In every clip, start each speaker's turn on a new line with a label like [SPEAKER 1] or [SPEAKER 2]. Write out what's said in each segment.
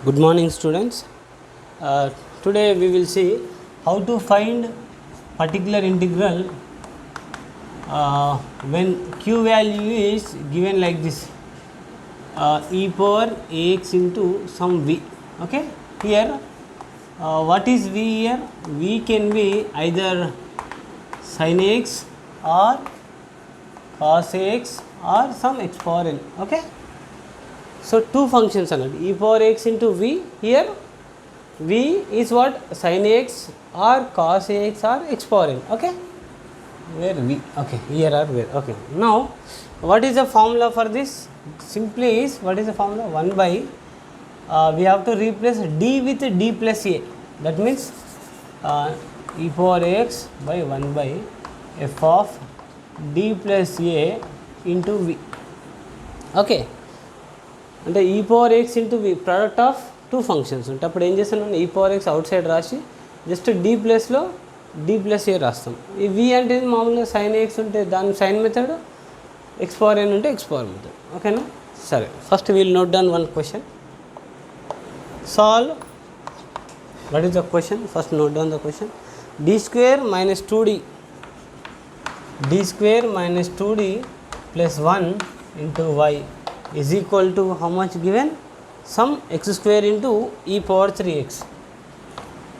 [SPEAKER 1] Good morning, students. Today we will see how to find particular integral when q value is given like this, e power ax into some v. Okay, here what is v here? V can be either sin x or cos x or some x power n. Okay, so two functions అన్నట్టు e power x into v. Here v is what? Sin x or cos x or x power n. Okay, where v? Okay, here or where? Okay, now what is the formula for this? Simply is, what is the formula? 1 by we have to replace d with d plus a. That means e power x by 1 by f of d plus a into v. Okay, అంటే e power x into v product of two functions ఉంటే అప్పుడు ఏం చేస్తాను, e power X outside రాసి just d ప్లస్లో d plus a రాస్తాం. ఈ v అంటే మామూలుగా సైన్ ఎక్స్ ఉంటే దాని sine method, x power n ఉంటే ఎక్స్ పవర్ మెథడ్. ఓకేనా? సరే, first we'll note down one question. Solve. What is the question? First note down the question. D square minus 2d, d square minus 2d plus 1 into y is equal to how much given? Some x square into e power 3x.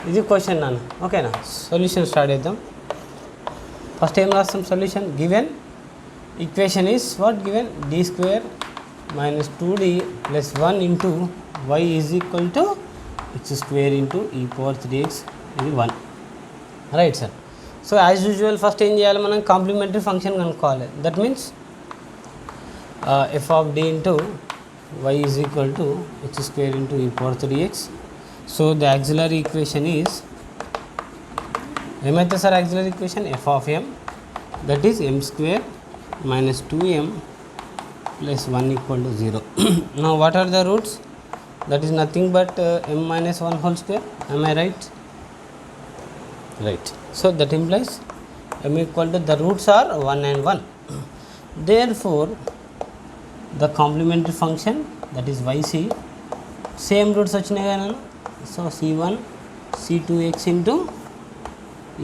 [SPEAKER 1] ఇది question నాన్న. ఓకేనా? Solution start చేద్దాం. First ఏం రాస్తాం? Solution given equation is what given? D square minus 2d plus 1 into y is equal to x square into ఈ power 3x. ఇది 1. Right sir. So as usual first ఏం చేయాలి, మనం కాంప్లిమెంటరీ ఫంక్షన్ కనుక్కోవాలి. That means f of d into y is equal to x square into e power 3x. So the auxiliary equation is, ఏమైతే sir auxiliary equation? f of m, that is m square minus 2m plus 1 equal to 0. Now what are the roots? That is nothing but m minus 1 whole square. Am I right? Right. So that implies m equal to, the roots are 1 and 1. Therefore the complementary function, that is yc, same roots వచ్చినాయి కదా. So c1 c2x into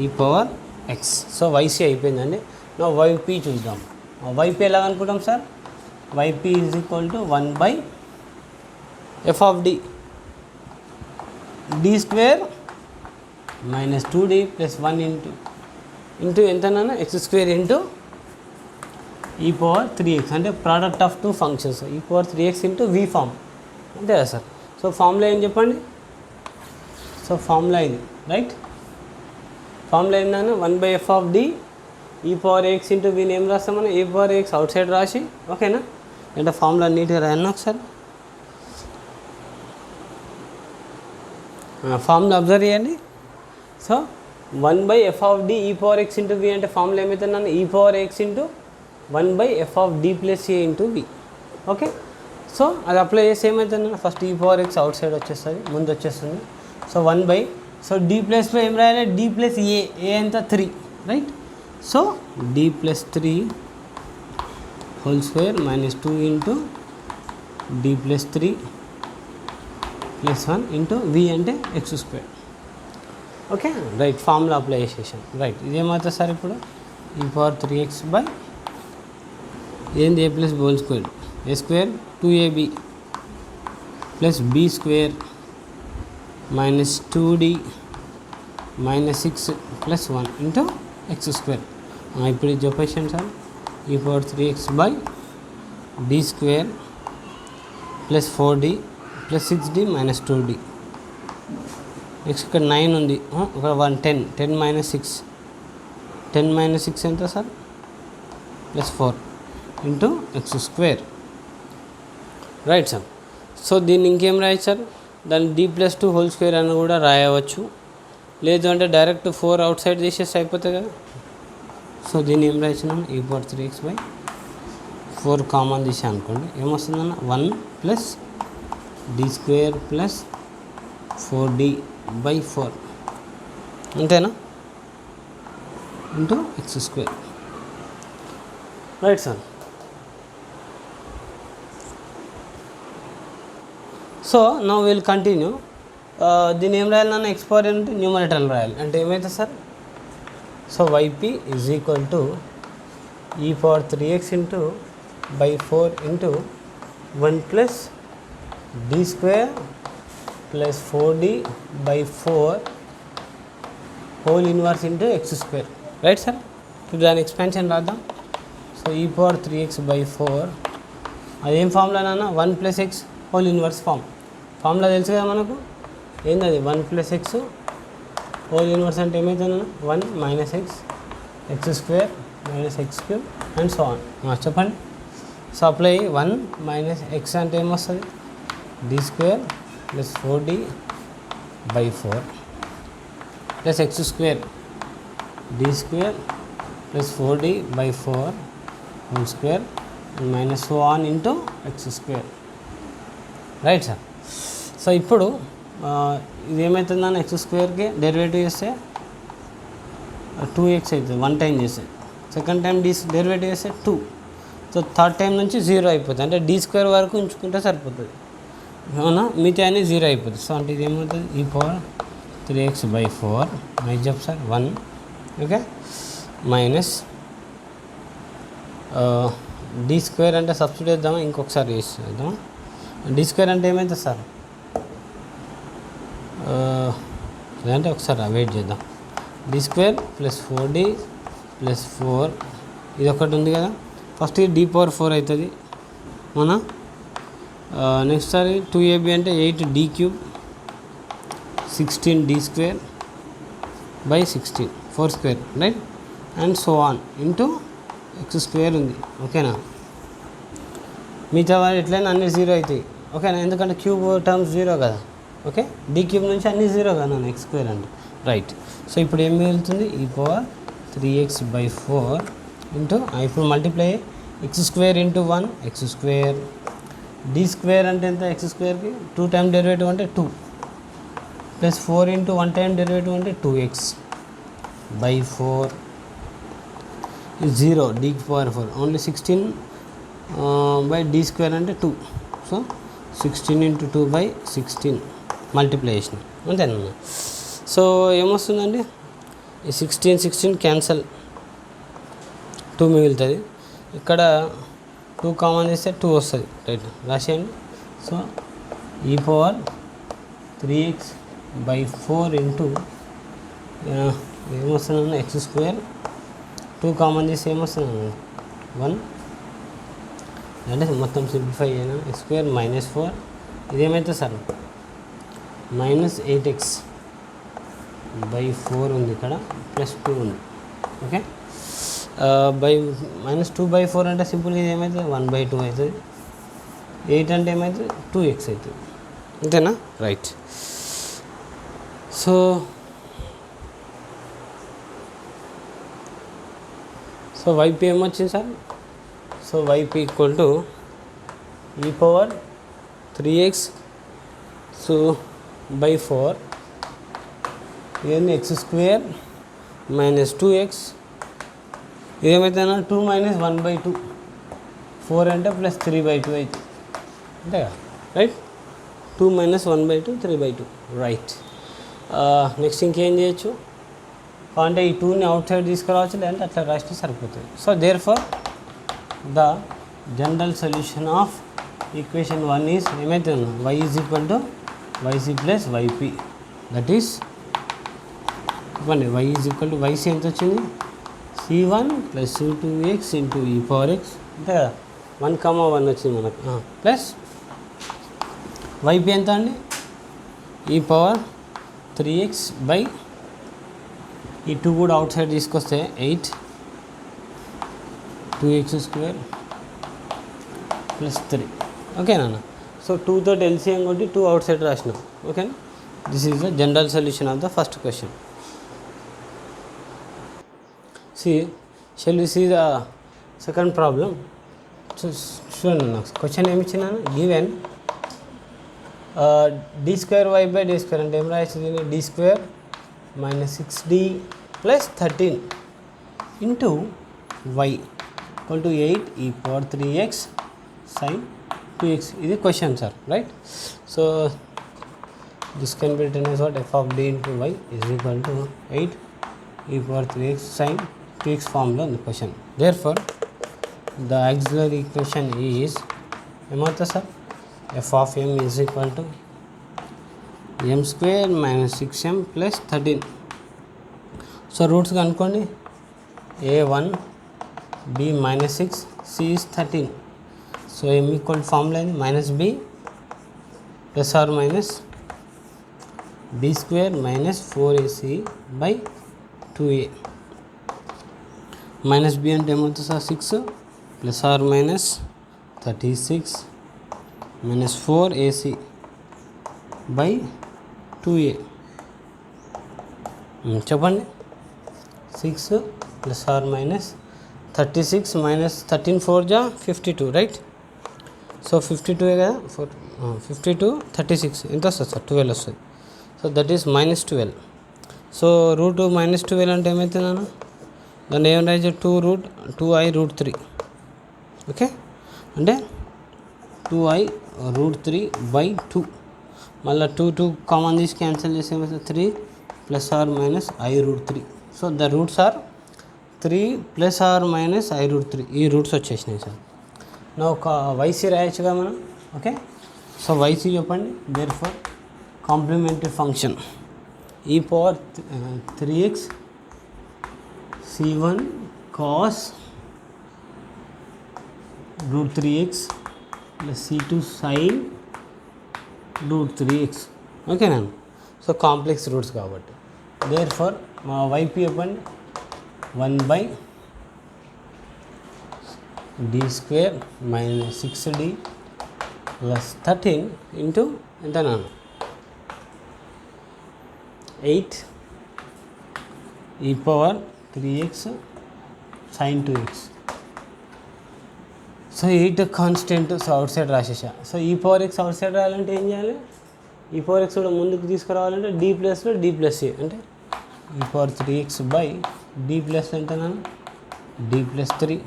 [SPEAKER 1] ఈ power x. So yc అయిపోయిందండి. నా yp చూద్దాం. yp ఎలా అనుకుంటాం sir? yp is equal to 1 by F of D, D square minus 2d plus 1 into ఎంతనా? X square into ఈ పవర్ 3x, అంటే product of two functions. E power 3x into V form, అంతే కదా సార్? So formula ఏం చెప్పండి? So formula ఇది, right? Formula ఏంటన్నా? 1 by F of d e power x into v ఏం రాస్తాం మనం? A power X outside రాసి. ఓకేనా? అంటే ఫార్ములా నీట్గా రాయన్నా ఒకసారి. ఫార్ములా అబ్జర్వ్ చేయండి. So 1 by F of d e power x into వి అంటే ఫార్ములా ఏమవుతుందన్న? E power x into 1 by F of d plus a into v. Okay, so అది అప్లై చేసి ఏమవుతుందన్న? First e power X outside వచ్చేస్తుంది, ముందు వచ్చేస్తుంది. So 1 by, so D ప్లస్లో ఏం రాయాలి? డి ప్లస్ ఏ ఎంత? 3, right? So D plus 3 whole square minus 2 into D plus 3 plus 1 into వి అంటే X square. Okay, right. Formula apply చేసేసాం. Right, ఇదేమవుతుంది సార్ ఇప్పుడు? ఈ పవర్ 3x బై ఏంది? A plus B whole square, A square 2ab plus B square minus 2d minus 6 plus 1 into X square. ఇప్పుడు ఇది చెప్పేసాను sir. E power 3x by D square plus 4d plus 6d minus 2d. Next ఇక్కడ 9 ఉంది, ఒక 1 10 minus 6, 10 minus 6 ఎంత sir? Plus 4 into X square. Right sir. So దీన్ని ఇంకేం రాయచ్చు సార్? దాన్ని డి ప్లస్ 2 హోల్ స్క్వేర్ అని కూడా రాయవచ్చు. లేదు అంటే డైరెక్ట్ 4 అవుట్ సైడ్ చేసేసి అయిపోతుంది కదా. సో దీన్ని ఏం రాయించినాం? ఈ పవర్ 3x బై 4 కామన్ తీసా అనుకోండి, ఏమొస్తుందన్న? 1 plus D square plus 4d by 4, అంతేనా? Into X square. Right sir. So now will continue. దీన్ని ఏం రాయాలన్నా ఎక్స్ పవర్ అంటే న్యూమరేటర్లో రాయాలి. అంటే ఏమైతే సార్, so Y P is equal to E power 3x into by 4 into 1 plus D square plus 4d by 4 whole inverse into X square. Right sir. ఇప్పుడు దాని ఎక్స్పాన్షన్ రాద్దాం. So E power 3x by 4 అదేం ఫామ్లోనన్నా 1 ప్లస్ ఎక్స్ హోల్ ఇన్వర్స్ ఫామ్లో తెలుసు కదా మనకు. ఏంది అది 1 ప్లస్ ఎక్స్ హోల్ ఇన్వర్స్ అంటే ఏమవుతుందన్నా 1 minus x x square minus x cube and so on. చెప్పండి. సో అప్లై 1 మైనస్ ఎక్స్ అంటే ఏమొస్తుంది d square plus 4d by 4 plus x square d square plus 4d by 4 whole square minus 1 into X square. Right sir. So ఇప్పుడు ఇది ఏమవుతుందని X స్క్వేర్కి derivative చేస్తే 2x అవుతుంది 1 time చేస్తే. Second time derivative చేస్తే 2. So third time నుంచి 0 అయిపోతుంది. అంటే డి స్క్వేర్ వరకు ఉంచుకుంటే సరిపోతుంది. అవునా, మిగతా అని 0 అయిపోతుంది. సో అంటే ఇది ఏమవుతుంది e power 3x by 4 next చెప్ sir 1 okay minus d square అంటే సబ్స్టిట్యూట్ చేద్దామా, ఇంకొకసారి చేద్దామా. డి స్క్వేర్ అంటే ఏమవుతుంది సార్, లేదంటే ఒకసారి వెయిట్ చేద్దాం. D square plus 4d plus 4 ఇది ఒకటి ఉంది కదా. ఫస్ట్ ఇది d పవర్ 4 అవుతుంది మన. నెక్స్ట్ సారి 2ab అంటే 8d cube 16d square by 16 4 square right and so on into X square ఉంది. ఓకేనా. మిగతా వారు ఎట్లయినా అన్ని 0 అవుతాయి. ఓకేనా, ఎందుకంటే క్యూబ్ టర్మ్స్ 0 కదా. ఓకే, డి క్యూబ్ నుంచి అన్ని 0 కదా ఎక్స్ స్క్వేర్ అంటే. రైట్. సో ఇప్పుడు ఏం మిగులుతుంది e power 3x by 4 into ఇప్పుడు multiply x square into 1 x square d square అంటే ఎంత ఎక్స్ స్క్వేర్కి 2 టైమ్ డెరివేటివ్ అంటే 2 ప్లస్ 4 ఇంటూ 1 టైమ్ డెరివేటివ్ అంటే 2x by 4 0 D power 4 only 16 by D square అంటే 2. సో 16 ఇంటూ 2 బై 16 మల్టిప్లికేషన్ అంతేనమ్మా. So ఏమొస్తుందండి E 16 cancel 2 మిగులుతుంది. ఇక్కడ 2 కామన్ చేస్తే 2 వస్తుంది. రైట్ రాసేయండి. So E power 3x by 4 into ఏమొస్తుందన్న ఎక్స్ స్క్వేర్ 2 కామన్ చేస్తే ఏమొస్తుందన్న 1 అంటే మొత్తం సింప్లిఫై అయినా ఎక్స్ స్క్వేర్ మైనస్ 4 ఇదేమైతే సార్ మైనస్ 8x బై 4 ఉంది ఇక్కడ ప్లస్ 2 ఉంది. ఓకే, బై మైనస్ 2 బై 4 అంటే సింపుల్గా ఇది ఏమవుతుంది 1/2 అవుతుంది. 8 అంటే ఏమవుతుంది 2x అవుతుంది. అంతేనా. రైట్. సో వైపీ ఏమొచ్చింది sir, so YP equal to E power 3x so by 4 ఇవన్నీ X square minus 2x ఇదేమైతే 2 minus 1/2 4 అంటే ప్లస్ 3/2 అవుతుంది అంతేగా. రైట్. 2 minus 1/2 3/2 right. నెక్స్ట్ ఇంకేం చేయొచ్చు అంటే ఈ 2ని అవుట్ సైడ్ తీసుకురావచ్చు, లేదంటే అట్లా రాస్తే సరిపోతుంది. So therefore the general solution of equation 1 is ఏమైతే y is equal to yc plus yp that is ఇవ్వండి y is equal to yc ఎంత వచ్చింది c1 ప్లస్ c2x ఇంటూ ఈ పవర్ x అంతే కదా 1,1 వచ్చింది మనకు ప్లస్ yp ఎంత అండి ఈ పవర్ 3x బై ఈ 2 కూడా అవుట్ సైడ్ తీసుకొస్తే 8 2x స్క్వేర్ ప్లస్ 3 ఓకేనా. సో 2 తోటి ఎల్సిఎం కొట్టి 2 అవుట్ సైడ్ రాసినాం. ఓకేనా. This is the general solution of the first question. Shall we see the second problem. చూడండి నాకు క్వశ్చన్ ఏమి ఇచ్చినాను given D square Y by D square అంటే ఏం రాసింది D square minus 6d plus 13 into Y equal to 8 E power 3x sine 2x ఇది question sir right. So this can be written as what f of d into y is equal to 8 e power 3x sin 2x ఫామ్లో ఉంది question. Therefore the auxiliary equation is ఏమవుతుంది sir, f of m is equal to m square minus 6m plus 13. So roots కనుక్కోండి, a1 b minus 6 c is 13. సో m equal formula అయింది minus b plus or minus b square minus 4ac by 2a. Minus b అంటే ఏమవుతుంది sir 6 plus or minus 36 minus 4ac by 2a. చెప్పండి, 6 plus or minus 36 minus 13 4 జా 52 right. So 52 కదా, 52 36 ఎంత వస్తుంది sir, 12 వస్తుంది. So that is minus 12. So root minus 12 అంటే ఏమవుతుంది అన్న, దాన్ని ఏమైనా రాయచ్చు 2i రూట్ 3. ఓకే, అంటే 2i రూట్ 3 బై 2. మళ్ళీ 2 కామన్ తీసి క్యాన్సిల్ చేసి ఏమవుతుంది 3 plus or minus i root 3. So the roots are 3 plus or minus i root 3. ఈ రూట్స్ వచ్చేసినాయి సార్. నా ఒక వైసీ రాయొచ్చుగా మనం. ఓకే, సో వైసీ చెప్పండి. Therefore complementary function E power 3x c1 cos root 3x plus c2 sin root 3x. ఓకేనా, so complex roots కాబట్టి therefore మా Y P చెప్పండి 1 బై d స్క్వేర్ మైనస్ 6d ప్లస్ 13 ఇంటూ ఎంత నాన్న 8 E power 3x sin 2x. సో 8 constant, so outside రాసేసా. So E power X outside రాయాలంటే ఏం చేయాలి, ఈ పవర్ ఎక్స్ కూడా ముందుకు తీసుకురావాలంటే d ప్లస్లో d ప్లస్ a అంటే e power 3x by d plus ఎంత నాన్న d plus 3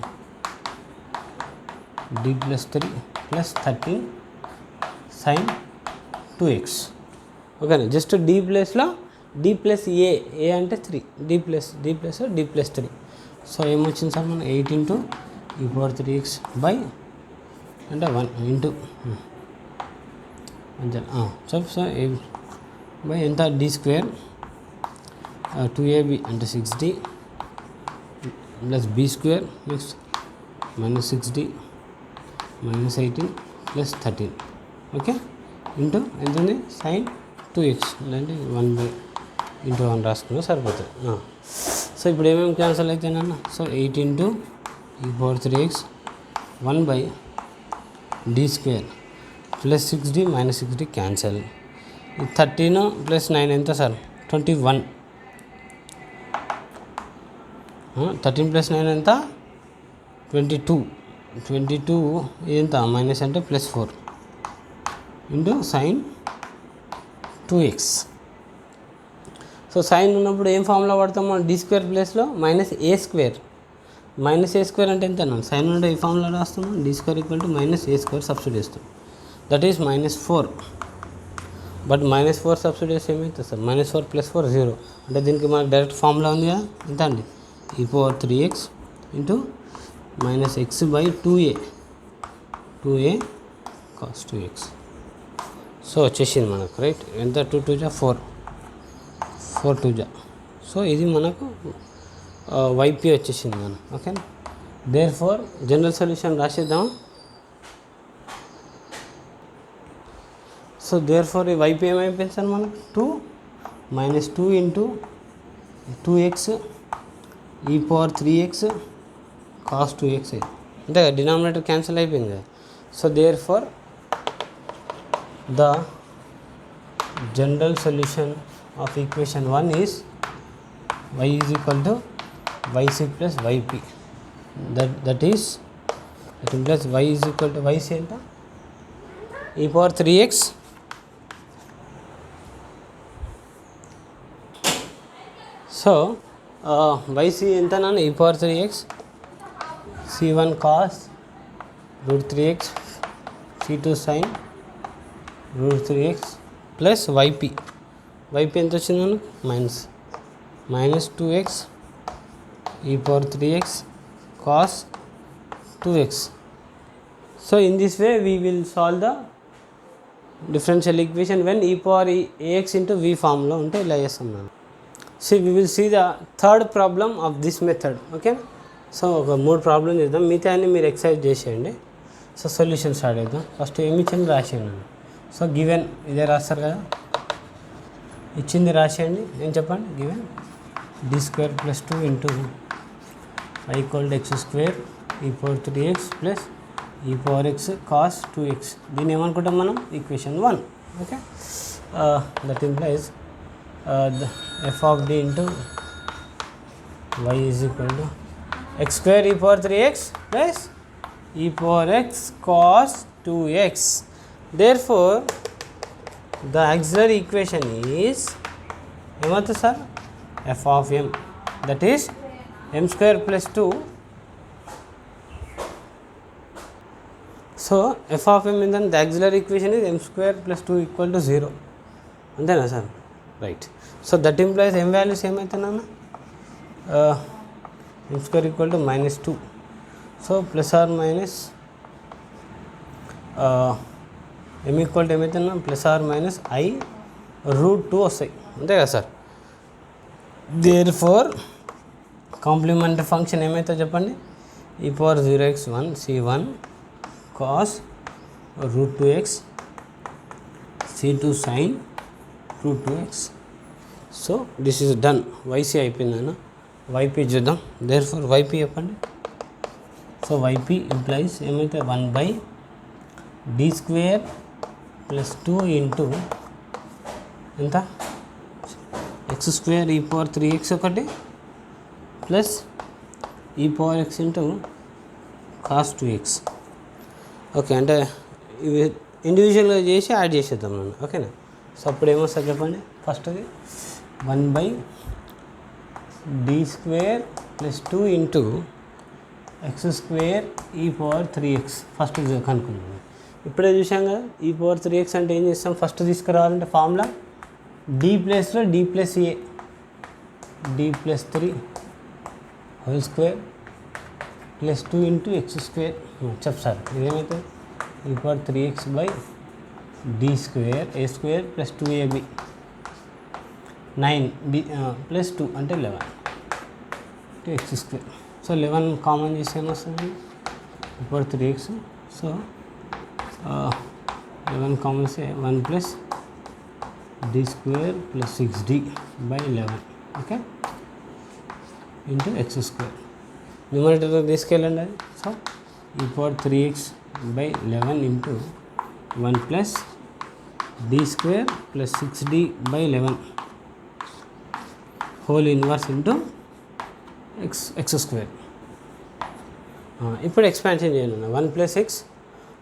[SPEAKER 1] plus 13 sin 2x. ఓకేనా, జస్ట్ d ప్లస్లో d ప్లస్ a అంటే 3 d plus d plus 3. So ఏమొచ్చింది సార్ మనం 8 ఇంటూ ఈ పవర్ 3x బై అంటే 1 ఇంటూ సో బై ఎంత d స్క్వేర్ 2ab అంటే 6d plus b square next minus 6d minus 18 plus 13. Okay, into ఎంత ఉంది sin 2x అంటే 1 బై ఇంటూ 1 రాసుకున్నా సరిపోతుంది. సో ఇప్పుడు ఏమేమి క్యాన్సల్ అవుతాయన్న, సో 8 ఇంటూ ఈ పవర్ 3x 1 బై d square plus 6d minus 6d cancel. 13 plus 9 ఎంత సార్ 21. 13 ప్లస్ 9 ఎంత 22 ఇది ఎంత మైనస్ అంటే plus 4 into sine 2x. So sine ఉన్నప్పుడు ఏం ఫార్ములా వాడతాం మనం, d స్క్వేర్ ప్లేస్లో minus a square. Minus a square అంటే ఎంత అన్నాను, సైన్ ఉంటే ఈ ఫార్ములా రాస్తాము d square equal to minus a square substitute చేస్తాం, that is minus 4. But minus 4 substitute చేస్తే ఏమవుతుంది సార్, మైనస్ 4 ప్లస్ 4 0. అంటే దీనికి మనకు డైరెక్ట్ ఫార్ములా ఉంది కదా, ఎంత అండి ఈ power 3x into minus x by 2a cos 2x. So వచ్చేసింది మనకు రైట్, ఎంత 2 2 జా 4 2 జా. సో ఇది మనకు వైపీ వచ్చేసింది మనం. Okay, therefore general solution రాసేద్దాం. సో దేర్ ఫోర్ ఈ వైపీ ఏమైపోయింది సార్ మనకు 2 మైనస్ 2 ఇంటూ 2x ఈ పవర్ 3x కాస్ 2x అంటే డినామినేటర్ క్యాన్సిల్ అయిపోయింది కదా. So therefore the general solution of equation 1 is y is equal to yc plus yp. That is plus y is equal to yc ఎంత ఈ power 3x so yc ఎంత నాన్న e power 3x c1 cos root 3x c2 sin root 3x plus y p ఎంత వచ్చింది మనకు minus 2x e power 3x cos 2x. So in this way we will solve the differential equation when e power ax into v form లో ఉంటే ఇలా చేస్తాం మనం. See we will see the third problem of this method. Okay, so ఒక 3 problem చేద్దాం, మిగతా అన్ని మీరు ఎక్సర్సైజ్ చేసేయండి. సో సొల్యూషన్ స్టార్ట్ చేద్దాం. ఫస్ట్ ఏమి ఇచ్చింది రాసేయండి. సో గివెన్ ఇదే రాస్తారు కదా, ఇచ్చింది రాసేయండి. ఏం చెప్పండి, given d square plus 2 into y equal to x square e power 3x plus e power x cos 2x. దీన్ని ఏమనుకుంటాం మనం, equation 1. Okay, that implies the f of d into y is equal to x square e power 3x plus e power x cos 2x. Therefore the auxiliary equation is ఏమవుతుంది sir, f of m, that is m square plus 2. So f of m in the auxiliary equation is m square plus 2 equal to 0. అంతేనా sir, right. So that implies m values ఏమవుతున్నాను, m square equal to minus 2. So plus or minus m equal to ఏమవుతున్నా plus or minus i root 2 వస్తాయి, అంతే కదా sir. Therefore complementary function ఏమైతే చెప్పండి, e power 0x1 c1 cos root 2x c2 sin root 2x. So this is done. yc అయిపోయిందన్న, yp చూద్దాం. There four yp చెప్పండి. So yp implies ఏమైతే 1 d square plus 2 into ఎంత x square e power 3x ఒకటి plus e power x into cos 2x. Okay, అంటే ఇవి ఇండివిజువల్గా చేసి add చేసేద్దాం మనం. ఓకేనా, సో అప్పుడు ఏమొస్తుంది చెప్పండి, ఫస్ట్ది 1 d square plus 2 into x square e power 3x. First కనుక్కుందాం. ఇప్పుడే చూసాం కదా, e power 3x అంటే ఏం చేస్తాం, ఫస్ట్ తీసుకురావాలంటే ఫార్ములా d ప్లేస్లో d plus a, d plus 3 whole square plus 2 into X square. చెప్ సార్, ఇదేమైతే e power 3x by d square A square plus 2ab 9 d plus 2 అంటే 11 into X square. So 11 common చేసి ఏమొస్తుంది, e power 3x. So 11 common సే 1 plus d square plus 6d by 11. Okay, into X square. Numerator తీసుకెళ్ళండి అది. So e power 3x by 11 into 1 plus d square plus 6d by 11 whole inverse into X square. ఇప్పుడు expansion చేయండి. 1 plus X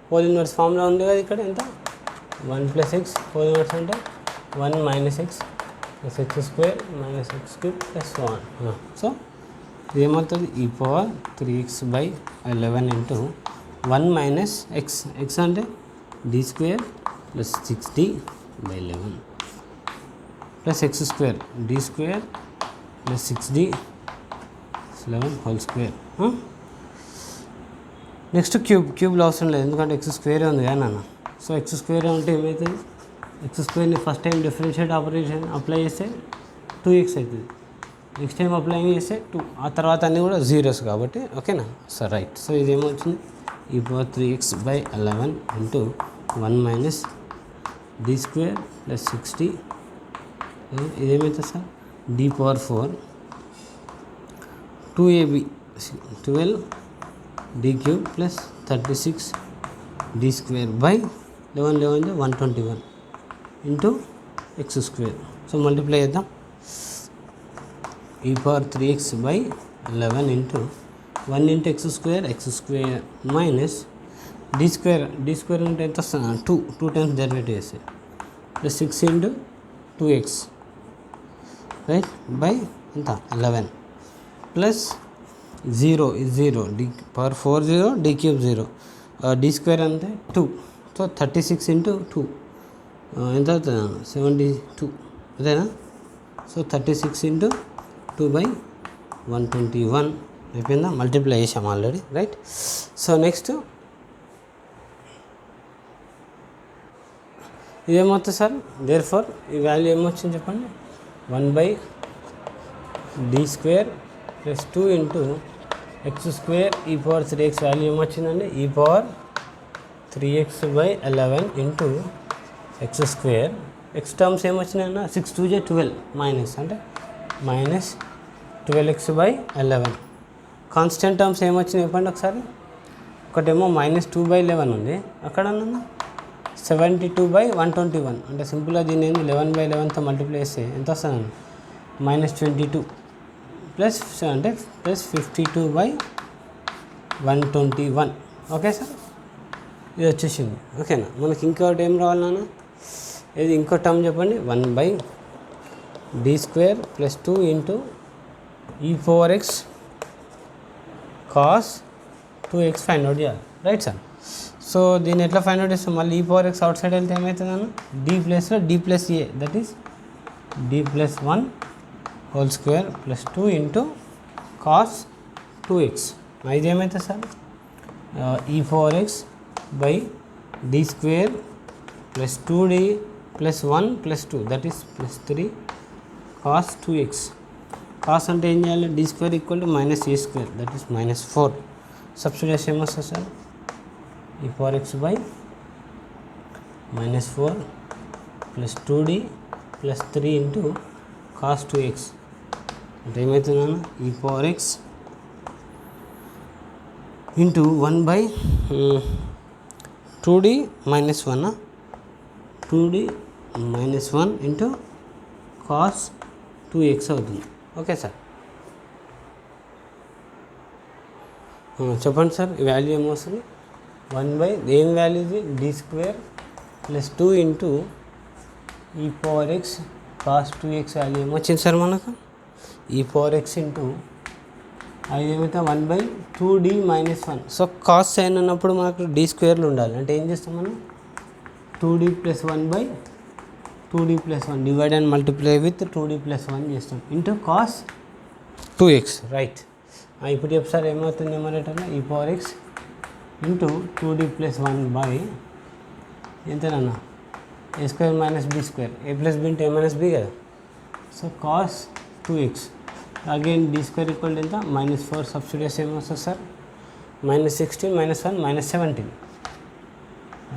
[SPEAKER 1] whole inverse formula ఉంది కదా ఇక్కడ, ఎంత 1 plus X whole inverse అంటే 1 minus x plus x square minus x cube plus 1. So ఏమవుతుంది, e power 3x by 11 into 1 minus x, x అంటే d square plus 6d by 11 plus x square d square plus 6d 11 whole square. Next క్యూబ్లో అవసరం లేదు, ఎందుకంటే X స్క్వేరే ఉంది కదా నాన్న. So X square ఉంటే ఏమవుతుంది, ఎక్స్ స్క్వేర్ని first time differentiate operation apply చేస్తే 2x అవుతుంది, నెక్స్ట్ టైం అప్లై చేస్తే 2, ఆ తర్వాత అన్నీ కూడా జీరోస్ కాబట్టి. ఓకేనా సార్, రైట్. సో ఇది ఏమవుతుంది, e power 3x by 11 into 1 minus d square plus 6d. ఇదేమవుతుంది sir, d power 4 2ab 12 d cube plus 36 d square by 11 121 into X square. So multiply చేద్దాం. e power 3x by 11 into 1 into X square minus d square అంటే ఎంత వస్తుంది, 2 times derivative చేస్తే plus 6 into 2x right by ఎంత 11 plus 0 d power 4 0 d cube 0 d square అంటే 2 so 36 into 2 ఎంత అవుతుంది 72 అదేనా. సో 36 ఇంటూ 2/121 అయిపోయిందా, మల్టిప్లై చేసాం ఆల్రెడీ, రైట్. సో నెక్స్ట్ ఇదేమవుతుంది సార్, దేర్ ఫోర్ ఈ వాల్యూ ఏమొచ్చింది చెప్పండి, 1/d² + 2 into x² e⁴3x value ఏమొచ్చిందండి, e⁴3x/11 into x². x terms ఏమొచ్చినాయన్న 6 2 12 మైనస్ అంటే -12x/11. కాన్స్టెంట్ టర్మ్స్ ఏమొచ్చినాయి చెప్పండి ఒకసారి. ఒకటేమో -2/11 ఉంది, అక్కడ 72/121 అంటే సింపుల్గా దీన్ని ఏంది 11/11తో మల్టిప్లై చేస్తే ఎంత వస్తుందండి, -22 ప్లస్ అంటే +52/121. ఓకే సార్, ఇది వచ్చేసింది. ఓకేనా, మనకి ఇంకోటి ఏం రావాలన్నా, ఇది ఇంకో టర్మ్ చెప్పండి, 1/d² + 2 into e⁴x cos 2x find out చేయాలి, రైట్ సార్. సో దీన్ని ఎట్లా ఫైండ్ అవుట్ చేస్తాం, మళ్ళీ e⁴x అవుట్ సైడ్ వెళ్తే ఏమవుతుందన్న, d ప్లేస్లో d+a that is d+1² + 2 into cos 2x. ఇది ఏమవుతుంది sir, e⁴x/d² + 2d + 1 + 2 that is +3 cos 2x. Cos అంటే ఏం చేయాలి, d² = -a² that is -4. Substitution ఏమొస్తుంది sir, e⁴x/-4 + 2d + 3 into cos 2x అంటే ఏమవుతుందన్న, e⁴x into 1/2d - 1 2d - 1 into cos 2x అవుతుంది. Okay sir, చెప్పండి sir, ఈ వాల్యూ ఏమొస్తుంది, 1/ ఏం వాల్యూ ఇది, d² + 2 into e⁴x cos 2x value ఏమొచ్చింది సార్ మనకు, e⁴x ఇంటూ అది ఏమైతే 1/2d - 1. సో కాస్ సైన్ అన్నప్పుడు మనకు d² ఉండాలి, అంటే ఏం చేస్తాం మనం, 2d + 1/2d + 1 divide and multiply with 2d + 1 చేస్తాం ఇంటూ cos 2x, రైట్. ఇప్పుడు చెప్తారు ఏమవుతుంది numerator, e⁴x into 2d + 1 ఎంతేనన్నా, a² - b², a + b into a - b కదా. So cos 2x again d² = ఎంత, -4. సబ్స్టిట్యూషన్ ఏమొస్తుంది సార్, -16 - 1 -17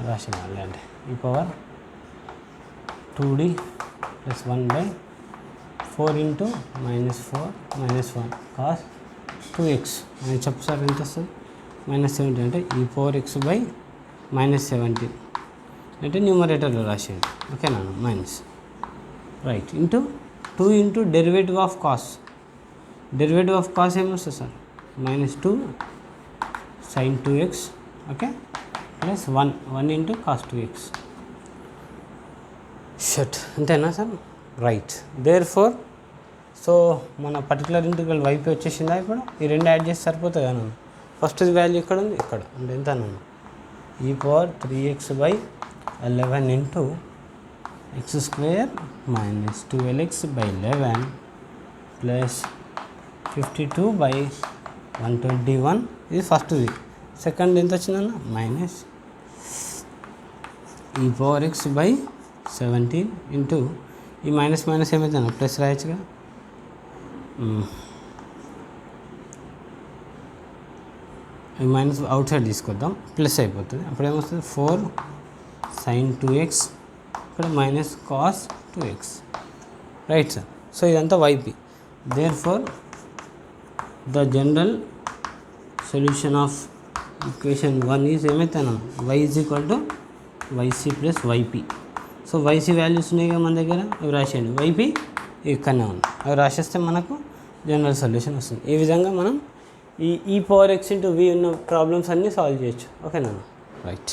[SPEAKER 1] రాసిన అంటే e⁴2d + 1/4 ఇంటూ -4 - 1 cos 2x అని చెప్పు సార్, ఎంత వస్తుంది, -17 అంటే e⁴x/-17 అంటే న్యూమరేటర్లో రాసేయండి, ఓకేనా, minus, right, into 2 into derivative of cos. Derivative of cos ఏమొస్తుంది sir, -2 sin 2x, okay, plus 1 into cos 2x. షట్, అంతేనా sir, right. Therefore so మన పర్టికులర్ ఇంటిగ్రల్ వైపు వచ్చేసిందా, ఇప్పుడు ఈ రెండు యాడ్ చేసి సరిపోతుంది కదా. ఫస్ట్ వాల్యూ ఇక్కడ ఉంది, ఇక్కడ అంటే ఎంత అన్నాను, e⁴3x/11 into x² - 12x/11 plus 52/121. ఇది ఫస్ట్ది. సెకండ్ ఎంత వచ్చిందన్న, మైనస్ e⁴x/17 ఇంటూ ఈ మైనస్ ఏమైందన్న, ప్లస్ రాయొచ్చుగా, ఈ మైనస్ అవుట్ సైడ్ తీసుకొద్దాం, ప్లస్ అయిపోతుంది. అప్పుడు ఏమొస్తుంది, 4 sin 2x, ఇక్కడ minus cos 2x, right sir. So ఇదంతా yp. Therefore the general solution of equation 1 is ఏమైతేనా, y = yc + yp. So yc values ఉన్నాయి కదా మన దగ్గర, అవి రాసేయండి, yp ఇక్కడనే ఉంది, అవి రాసేస్తే మనకు జనరల్ సొల్యూషన్ వస్తుంది. ఈ విధంగా మనం ఈ e⁴x × v ఉన్న ప్రాబ్లమ్స్ అన్నీ సాల్వ్ చేయొచ్చు, ఓకేనా, రైట్.